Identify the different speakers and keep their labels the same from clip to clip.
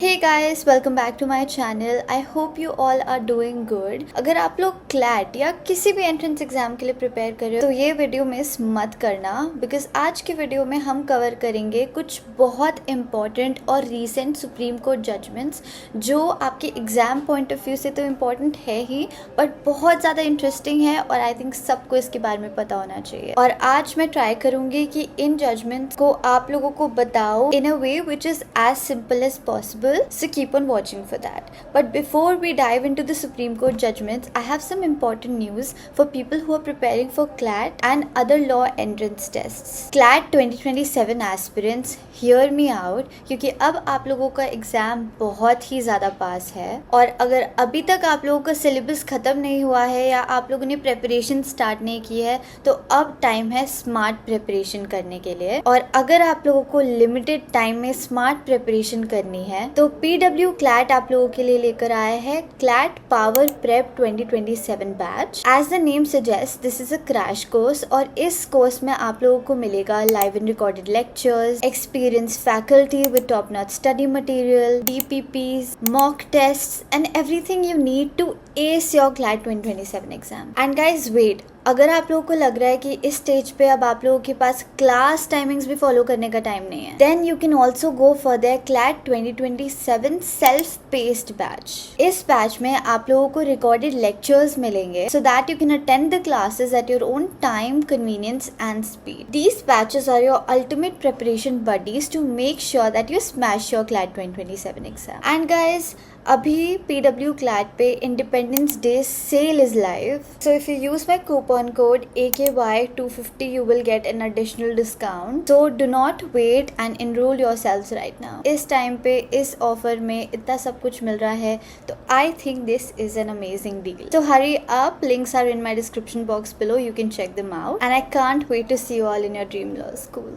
Speaker 1: Hey guys, welcome back to my channel. I hope you all are doing good. अगर आप लोग CLAT या किसी भी एंट्रेंस एग्जाम के लिए प्रिपेयर कर रहे हो तो ये वीडियो मिस मत करना, बिकॉज आज के वीडियो में हम कवर करेंगे कुछ बहुत इंपॉर्टेंट और रीसेंट सुप्रीम कोर्ट जजमेंट्स जो आपके एग्जाम पॉइंट ऑफ व्यू से तो इम्पॉर्टेंट है ही, बट बहुत ज़्यादा इंटरेस्टिंग है और आई थिंक सबको इसके बारे में पता होना चाहिए। और आज मैं ट्राई करूंगी कि इन जजमेंट्स को आप लोगों को बताओ in a way which is as simple as possible. So keep on watching for that. But before we dive into the Supreme Court judgments, I have some important news for people who are preparing for CLAT and other law entrance tests. CLAT 2027 aspirants, hear me out, क्योंकि अब आप लोगों का exam बहुत ही ज़्यादा पास है और अगर अभी तक आप लोगों का सिलेबस ख़त्म नहीं हुआ है या आप लोगों ने प्रेपरेशन स्टार्ट नहीं की है तो अब टाइम है स्मार्ट प्रेपरेशन करने के लिए। और अगर आप लोगों को लिमिटेड टाइम में स्मार्ट प्रेपरेशन करनी है तो PW क्लैट आप लोगों के लिए लेकर आया है CLAT power prep 2027 batch. As the name suggest, this is a crash course और इस कोर्स में आप लोगों को मिलेगा live and recorded lectures, experience faculty with top notch study material, DPPs, mock tests and everything you need to ace your CLAT 2027 exam. And guys, wait, अगर आप लोगों को लग रहा है कि इस स्टेज पे अब आप लोगों के पास क्लास टाइमिंग्स भी फॉलो करने का टाइम नहीं है, then you can also go for the CLAT 2027 self paced batch. इस बैच में आप लोगों को रिकॉर्डेड लेक्चर्स मिलेंगे so that you can attend the classes at your own time, convenience and speed. These batches are your ultimate preparation buddies to make sure that you smash your CLAT 2027 exam. And guys, अभी PW CLAT पे independence day sale is live, so if you use my coupon code AKY250 you will get an additional discount. So do not wait and enroll yourselves right now. इस time पे इस offer में इतना सब कुछ मिल रहा है तो I think this is an amazing deal. So hurry up, links are in my description box below, you can check them out and I can't wait to see you all in your dream law school.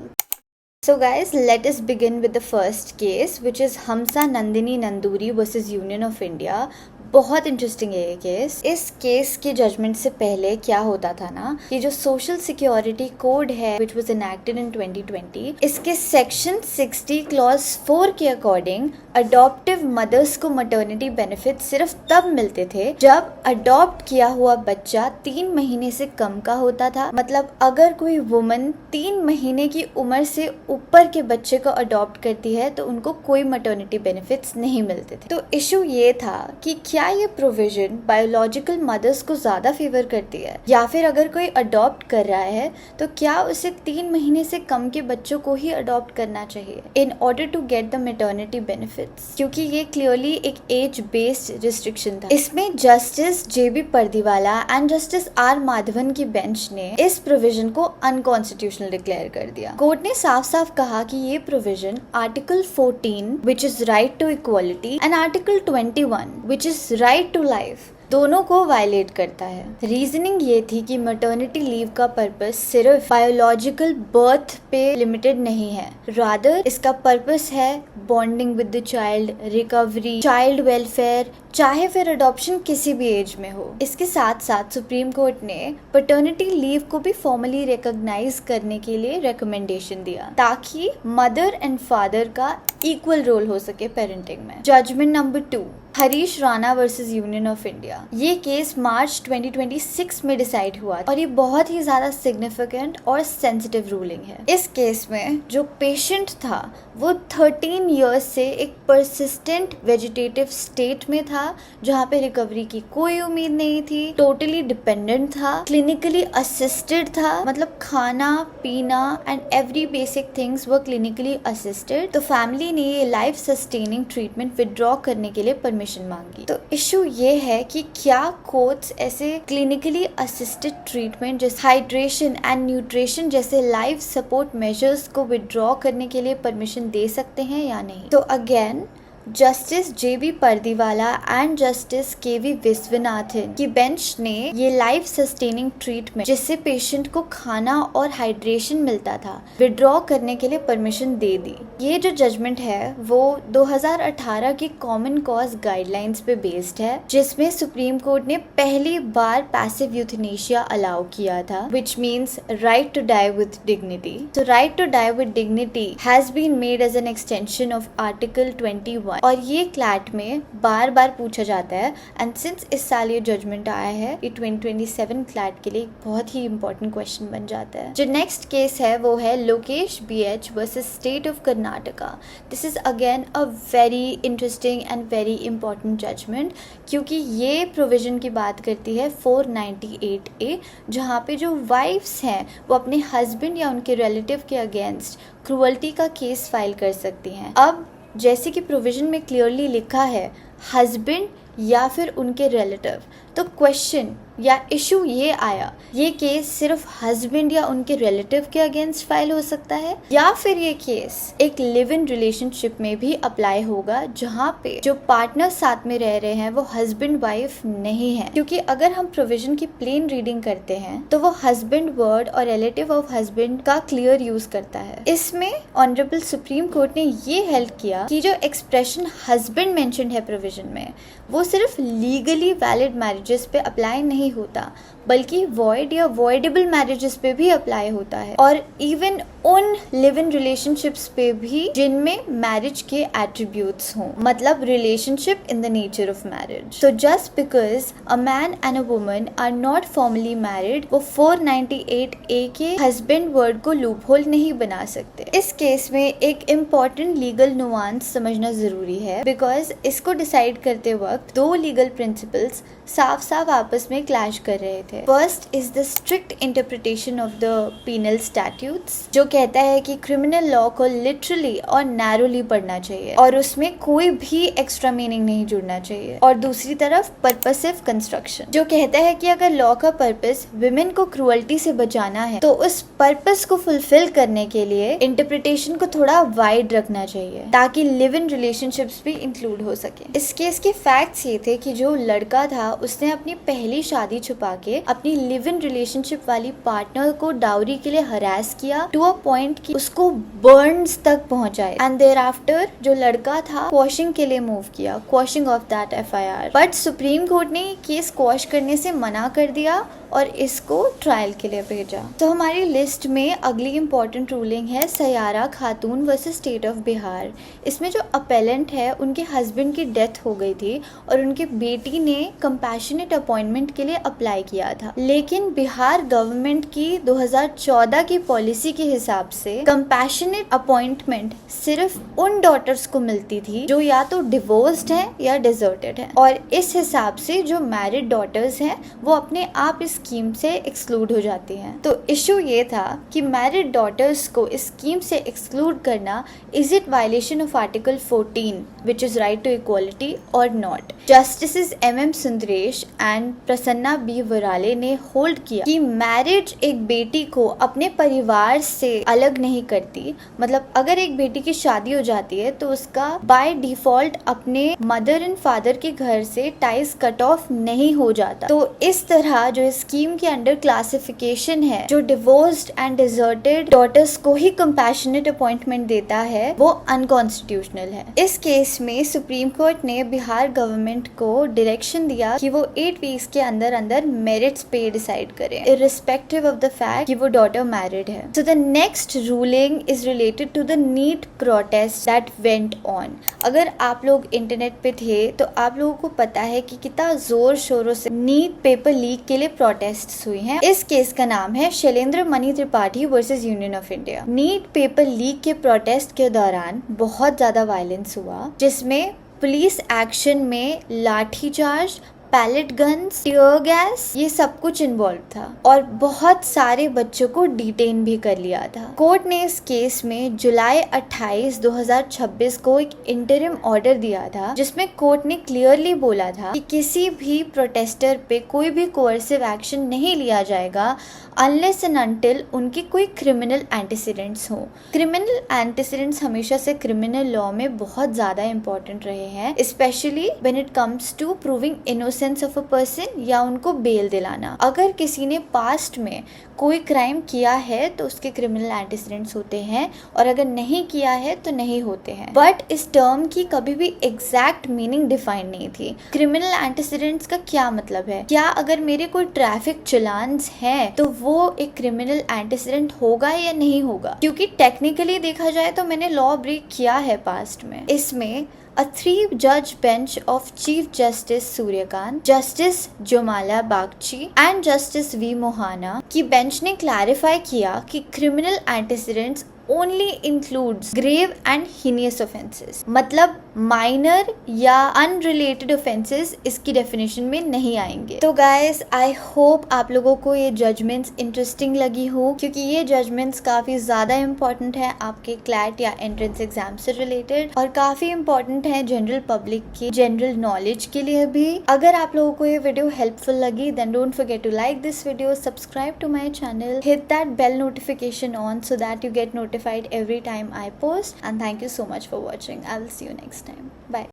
Speaker 1: So guys, let us begin with the first case, which is Hamsa Nandini Nanduri versus Union of India. बहुत interesting है ये case. इस case के judgement से पहले क्या होता था ना, ये जो सोशल सिक्योरिटी कोड है विच वॉज इनैक्टेड इन 2020, इसके सेक्शन 60 क्लॉज 4 के अकॉर्डिंग अडॉप्टिव मदर्स को मटर्निटी बेनिफिट सिर्फ तब मिलते थे जब अडॉप्ट किया हुआ बच्चा 3 महीने से कम का होता था। मतलब अगर कोई वुमन 3 महीने की उम्र से ऊपर के बच्चे को अडॉप्ट करती है तो उनको कोई मटर्निटी बेनिफिट्स नहीं मिलते थे। तो इशू ये था कि क्या ये प्रोविजन बायोलॉजिकल मदर्स को ज्यादा फेवर करती है या फिर अगर कोई अडॉप्ट कर रहा है तो क्या उसे 3 महीने से कम के बच्चों को ही अडॉप्ट करना चाहिए in order to get the maternity benefits, क्योंकि ये क्लियरली एक एज बेस्ड रिस्ट्रिक्शन था। इसमें justice JB Pardiwala and justice R Madhavan की बेंच ने इस प्रोविजन को अनकॉन्स्टिट्यूशनल डिक्लेयर कर दिया। कोर्ट ने साफ साफ कहा कि ये provision article 14 which is right to equality and article 21 which is right to life दोनों को वायलेट करता है। रीजनिंग ये थी कि मैटरनिटी लीव का पर्पस सिर्फ बायोलॉजिकल बर्थ पे लिमिटेड नहीं है, रादर इसका पर्पस है bonding with the child, recovery, child welfare, चाहे फिर अडॉप्शन किसी भी एज में हो। इसके साथ साथ सुप्रीम कोर्ट ने पैटर्निटी लीव को भी फॉर्मली रिकॉग्नाइज करने के लिए रिकमेंडेशन दिया ताकि मदर एंड फादर का इक्वल रोल हो सके पेरेंटिंग में। Judgement number 2, Harish Rana versus union of India. ये केस मार्च 2026 में डिसाइड हुआ और ये बहुत ही ज्यादा सिग्निफिकेंट और सेंसिटिव रूलिंग है। इस केस में जो पेशेंट था वो 13 इयर्स से एक परसिस्टेंट वेजिटेटिव स्टेट में था जहाँ पे रिकवरी की कोई उम्मीद नहीं थी, टोटली डिपेंडेंट था, क्लिनिकली असिस्टेड था, मतलब खाना पीना एंड एवरी बेसिक थिंग्स वो क्लिनिकली असिस्टेड। तो फैमिली ने ये लाइफ सस्टेनिंग ट्रीटमेंट विदड्रॉ करने के लिए परमिशन मांगी। तो इशू ये है कि क्या कोर्ट्स ऐसे क्लिनिकली असिस्टेड ट्रीटमेंट जैसे हाइड्रेशन एंड न्यूट्रिशन जैसे लाइफ सपोर्ट मेजर्स को विदड्रॉ करने के लिए परमिशन दे सकते हैं या नहीं। तो again justice JB Pardiwala and justice KV Vishwanathan की बेंच ने ये लाइफ सस्टेनिंग ट्रीटमेंट जिससे पेशेंट को खाना और हाइड्रेशन मिलता था विड्रॉ करने के लिए परमिशन दे दी। ये जो जजमेंट है वो 2018 की कॉमन कॉज गाइडलाइंस पे बेस्ड है जिसमें सुप्रीम कोर्ट ने पहली बार पैसिव यूथनेशिया अलाउ किया था, which means right to die with dignity. So right to die with dignity has been made as an extension of Article 21 1 और ये क्लैट में बार बार पूछा जाता है। एंड सिंस इस साल ये जजमेंट आया है, ये 2027 क्लैट के लिए एक बहुत ही इंपॉर्टेंट क्वेश्चन बन जाता है। जो नेक्स्ट केस है वो है Lokesh BH versus state of Karnataka. This is again a very interesting and very important judgement, क्योंकि ये प्रोविजन की बात करती है 498A, जहाँ पे जो वाइफ्स हैं वो अपने हस्बैंड या उनके रिलेटिव के अगेंस्ट क्रूअल्टी का केस फाइल कर सकती हैं। अब जैसे कि प्रोविजन में क्लियरली लिखा है हस्बैंड या फिर उनके रिलेटिव, तो क्वेश्चन या इशू ये आया, ये केस सिर्फ हस्बैंड या उनके रिलेटिव के अगेंस्ट फाइल हो सकता है या फिर ये केस एक लिव इन रिलेशनशिप में भी अप्लाई होगा, जहाँ पे जो पार्टनर साथ में रह रहे हैं वो हस्बैंड वाइफ नहीं है। क्योंकि अगर हम प्रोविजन की प्लेन रीडिंग करते हैं तो वो हस्बैंड वर्ड और रिलेटिव ऑफ हस्बैंड का क्लियर यूज करता है। इसमें ऑनरेबल सुप्रीम कोर्ट ने ये हेल्प किया कि जो एक्सप्रेशन हस्बैंड मेंशन्ड है प्रोविजन में, वो सिर्फ लीगली वैलिड मैरिजेस पे अप्लाई नहीं होता, बल्कि वॉइड या वॉइडेबल मैरिजेस पे भी अप्लाई होता है, और इवन उन लिव इन रिलेशनशिप्स पे भी जिनमें मैरिज के एट्रीब्यूट्स हों, मतलब relationship in the nature of marriage. तो just because a man and a woman are not formally married, वो 498A के हस्बैंड वर्ड को लूप होल नहीं बना सकते। इस केस में एक इम्पॉर्टेंट लीगल नुआंस समझना जरूरी है, बिकॉज इसको डिसाइड करते वक्त दो लीगल प्रिंसिपल्स साफ साफ आपस में क्लैश कर रहे थे। First is the strict interpretation of the penal statutes, जो कहता है कि क्रिमिनल लॉ को लिटरली और नैरोली पढ़ना चाहिए और उसमें कोई भी एक्स्ट्रा मीनिंग नहीं जुड़ना चाहिए। और दूसरी तरफ पर्पसिव कंस्ट्रक्शन, जो कहता है कि अगर लॉ का पर्पस विमेन को क्रूअल्टी से बचाना है तो उस पर्पस को फुलफिल करने के लिए इंटरप्रिटेशन को थोड़ा वाइड रखना चाहिए, ताकि लिव इन रिलेशनशिप्स भी इंक्लूड हो सके। इस केस के फैक्ट्स ये थे कि जो लड़का था उसने अपनी पहली शादी छुपा के अपनी लिव इन रिलेशनशिप वाली पार्टनर को डाउरी के लिए हरास किया टू अ पॉइंट कि उसको बर्न्स तक पहुंचाए। एंड देयर आफ्टर जो लड़का था क्वॉशिंग के लिए मूव किया, quashing of that FIR। But supreme court ने केस क्वॉश करने से मना कर दिया और इसको ट्रायल के लिए भेजा। तो हमारी लिस्ट में अगली इंपॉर्टेंट रूलिंग है सयारा खातून वर्सेस स्टेट ऑफ बिहार। इसमें जो अपेलेंट है उनके हस्बैंड की डेथ हो गई थी और उनके बेटी ने कंपैशनेट अपॉइंटमेंट के लिए अप्लाई किया था, लेकिन बिहार गवर्नमेंट की 2014 की पॉलिसी के हिसाब से कंपैशनेट अपॉइंटमेंट सिर्फ उन डॉटर्स को मिलती थी जो या तो डिवोर्स्ड हैं या डिजर्टेड हैं, और इस हिसाब से जो मैरिड डॉटर्स हैं वो अपने आप इस स्कीम से एक्सक्लूड हो जाती हैं। तो इशू ये था कि मैरिड डॉटर्स को इस स्कीम से एक्सक्लूड करना, is it violation of article 14 which is right to equality और not. Justices MM Sundresh and Prasanna B Varale ने होल्ड किया कि मैरिज एक बेटी को अपने परिवार से अलग नहीं करती, मतलब अगर एक बेटी की शादी हो जाती है तो उसका बाय डिफॉल्ट अपने मदर एंड फादर के घर से टाइज कट ऑफ नहीं हो जाता। तो इस तरह जो स्कीम के अंडर क्लासिफिकेशन है, जो डिवोर्स्ड एंड डिजर्टेड डॉटर्स को ही कंपैशनेट अपॉइंटमेंट देता है, वो अनकॉन्स्टिट्यूशनल है। इस केस में सुप्रीम कोर्ट ने बिहार गवर्नमेंट को डायरेक्शन दिया कि वो 8 वीक्स के अंदर अंदर मेरिट्स पे डिसाइड करें, इररिस्पेक्टिव ऑफ द फैक्ट कि वो डॉटर मैरिड है। So the next ruling is related to the NEET protest that went on. अगर आप लोग इंटरनेट पे थे तो आप लोगों को पता है कि कितना जोर शोरों से नीट पेपर लीक के लिए प्रोटेस्ट हुई हैं। इस केस का नाम है Shailendra Mani Tripathi versus union of India. NEET paper leak के प्रोटेस्ट के दौरान बहुत ज्यादा वायलेंस हुआ, जिसमें पुलिस एक्शन में lathicharge, pellet guns, tear gas, ये सब कुछ इन्वॉल्व था और बहुत सारे बच्चों को डिटेन भी कर लिया था। कोर्ट ने इस केस में जुलाई 28, 2026 को एक इंटरिम ऑर्डर दिया था, जिसमें कोर्ट ने क्लियरली बोला था कि किसी भी प्रोटेस्टर पे कोई भी कोर्सिव एक्शन नहीं लिया जाएगा अनलेस एंड अनटिल उनके कोई क्रिमिनल एंटीसीडेंट्स हो। क्रिमिनल एंटीसीडेंट्स हमेशा से क्रिमिनल लॉ में बहुत ज्यादा इंपॉर्टेंट रहे हैं, specially when it comes to proving innocence of a person या उनको बेल दिलाना। अगर किसी ने पास्ट में कोई क्राइम किया है तो उसके क्रिमिनल एंटीसीडेंट्स होते हैं, और अगर नहीं किया है तो नहीं होते हैं। बट इस टर्म की कभी भी एग्जैक्ट मीनिंग डिफाइन नहीं थी। क्रिमिनल एंटीसीडेंट्स का क्या मतलब है? क्या अगर मेरे कोई ट्रैफिक चलान्स हैं तो वो एक क्रिमिनल एंटीसीडेंट होगा या नहीं होगा? क्योंकि टेक्निकली देखा जाए तो मैंने लॉ ब्रेक किया है पास्ट में। इसमें a 3-judge bench of Chief Justice Suryakant, Justice Jomala Bagchi and Justice V. Mohana की बेंच ने क्लैरिफाई किया कि criminal antecedents only includes grave and heinous offences, मतलब माइनर या अनरिलेटेड ऑफेंसेस इसकी डेफिनेशन में नहीं आएंगे। तो गाइस, आई होप आप लोगों को ये जजमेंट्स इंटरेस्टिंग लगी हो, क्योंकि ये जजमेंट्स काफी ज्यादा इंपॉर्टेंट है आपके क्लैट या एंट्रेंस एग्जाम से रिलेटेड, और काफी इंपॉर्टेंट है जनरल पब्लिक की जनरल नॉलेज के लिए भी। अगर आप लोगों को ये वीडियो हेल्पफुल लगी, then don't forget to like this video, subscribe to my channel, hit that bell notification on so that you get notified every time I post, and thank you so much for watching. I will see you next time. Bye.